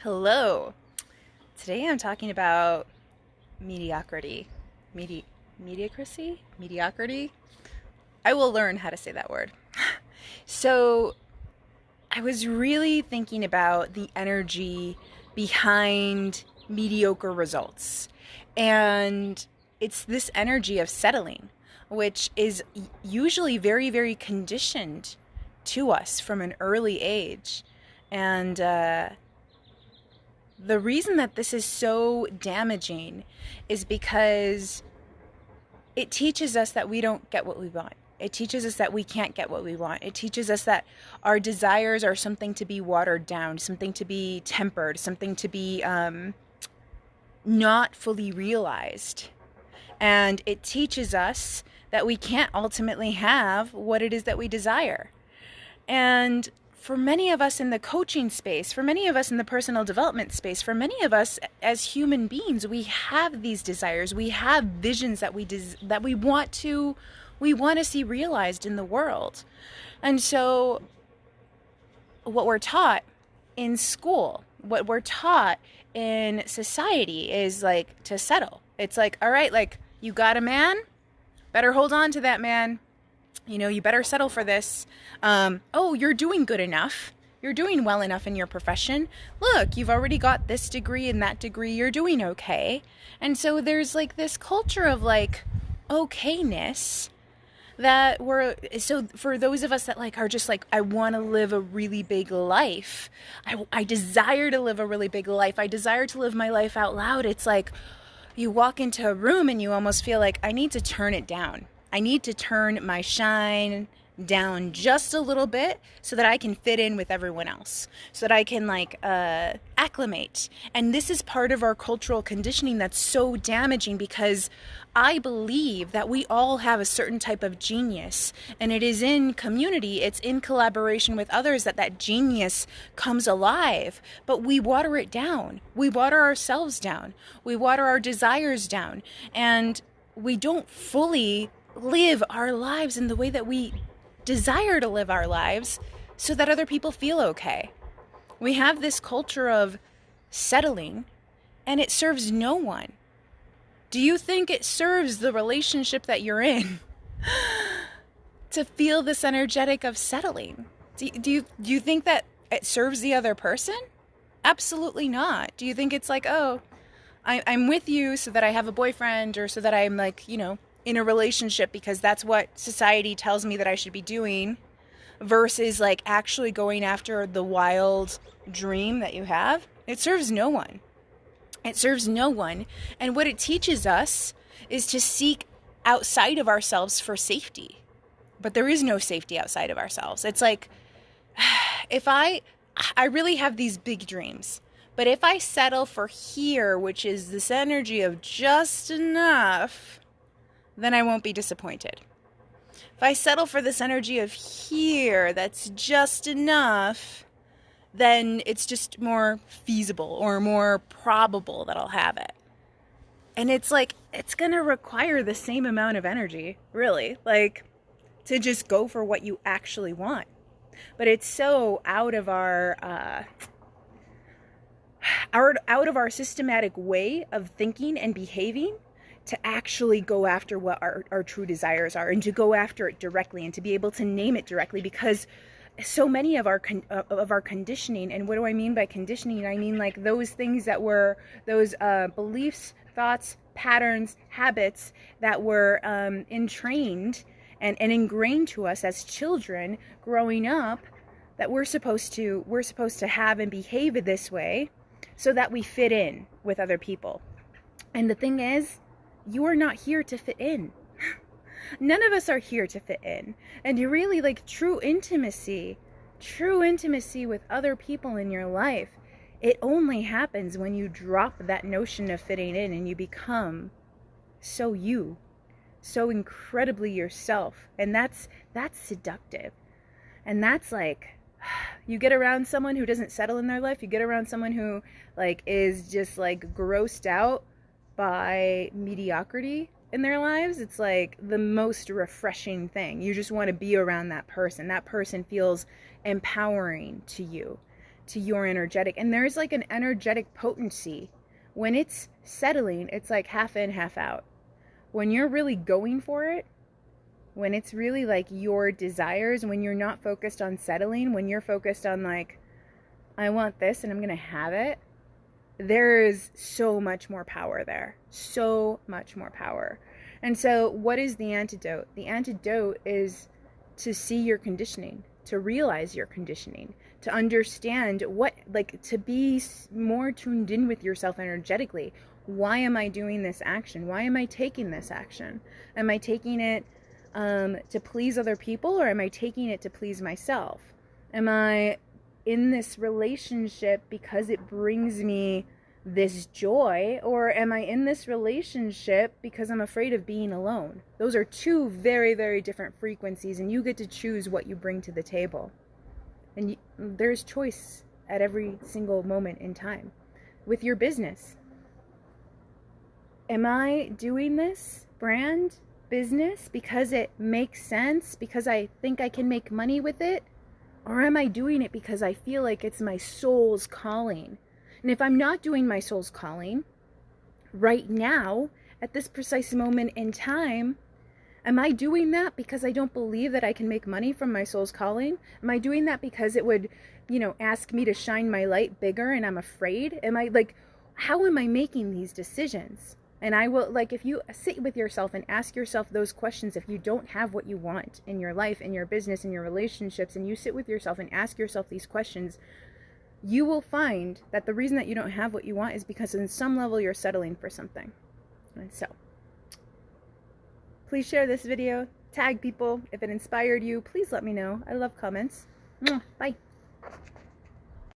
Hello. Today I'm talking about mediocrity. Mediocrity? Mediocrity? I will learn how to say that word. So, I was really thinking about the energy behind mediocre results. And it's this energy of settling, which is usually very, very conditioned to us from an early age. And the reason that this is so damaging is because it teaches us that we don't get what we want. It teaches us that we can't get what we want. It teaches us that our desires are something to be watered down, something to be tempered, something to be not fully realized. And it teaches us that we can't ultimately have what it is that we desire. And for many of us in the coaching space, for many of us in the personal development space, for many of us as human beings, we have these desires. We have visions that we want to see realized in the world. And so what we're taught in school, what we're taught in society is like to settle. It's like, all right, like you got a man, better hold on to that man. You better settle for this. Oh, you're doing good enough. You're doing well enough in your profession. Look, you've already got this degree and that degree. You're doing okay. And so there's like this culture of like okayness so for those of us that like are just like, I want to live a really big life. I desire to live a really big life. I desire to live my life out loud. It's like you walk into a room and you almost feel like I need to turn it down. I need to turn my shine down just a little bit so that I can fit in with everyone else, so that I can acclimate. And this is part of our cultural conditioning that's so damaging, because I believe that we all have a certain type of genius, and it is in community, it's in collaboration with others that genius comes alive. But we water it down. We water ourselves down. We water our desires down. And we don't fully live our lives in the way that we desire to live our lives so that other people feel okay. We have this culture of settling, and it serves no one. Do you think it serves the relationship that you're in to feel this energetic of settling? Do you think that it serves the other person? Absolutely not. Do you think it's like, oh, I'm with you so that I have a boyfriend, or so that I'm like, in a relationship because that's what society tells me that I should be doing, versus like actually going after the wild dream that you have? It serves no one. It serves no one. And what it teaches us is to seek outside of ourselves for safety. But there is no safety outside of ourselves. It's like, if I really have these big dreams, but if I settle for here, which is this energy of just enough, then I won't be disappointed. If I settle for this energy of here, that's just enough, then it's just more feasible or more probable that I'll have it. And it's like, it's going to require the same amount of energy, really, like to just go for what you actually want. But it's so out of our systematic way of thinking and behaving to actually go after what our true desires are, and to go after it directly, and to be able to name it directly. Because so many of our conditioning, and what do I mean by conditioning? I mean like those things that were those beliefs, thoughts, patterns, habits that were entrained and ingrained to us as children growing up, that we're supposed to have and behave this way so that we fit in with other people. And the thing is, you are not here to fit in. None of us are here to fit in. And you really, like, true intimacy with other people in your life, it only happens when you drop that notion of fitting in and you become so incredibly yourself. And that's seductive. And that's like, you get around someone who doesn't settle in their life, you get around someone who like is just like grossed out by mediocrity in their lives, it's like the most refreshing thing. You just want to be around that person. That person feels empowering to you, to your energetic. And there's like an energetic potency. When it's settling, it's like half in, half out. When you're really going for it, when it's really like your desires, when you're not focused on settling, when you're focused on like, I want this and I'm going to have it, there's so much more power there. So much more power. And so what is the antidote? The antidote is to see your conditioning, to realize your conditioning, to understand what, like, to be more tuned in with yourself energetically. Why am I doing this action? Why am I taking this action? Am I taking it to please other people, or am I taking it to please myself? Am I in this relationship because it brings me this joy, or am I in this relationship because I'm afraid of being alone? Those are two very, very different frequencies, and you get to choose what you bring to the table. And there's choice at every single moment in time. With your business, am I doing this brand business because it makes sense, because I think I can make money with it? Or am I doing it because I feel like it's my soul's calling? And if I'm not doing my soul's calling right now, at this precise moment in time, am I doing that because I don't believe that I can make money from my soul's calling? Am I doing that because it would, ask me to shine my light bigger and I'm afraid? Am I like, how am I making these decisions? And I will, like, if you sit with yourself and ask yourself those questions, if you don't have what you want in your life, in your business, in your relationships, and you sit with yourself and ask yourself these questions, you will find that the reason that you don't have what you want is because in some level you're settling for something. And so, please share this video, tag people. If it inspired you, please let me know. I love comments. Bye.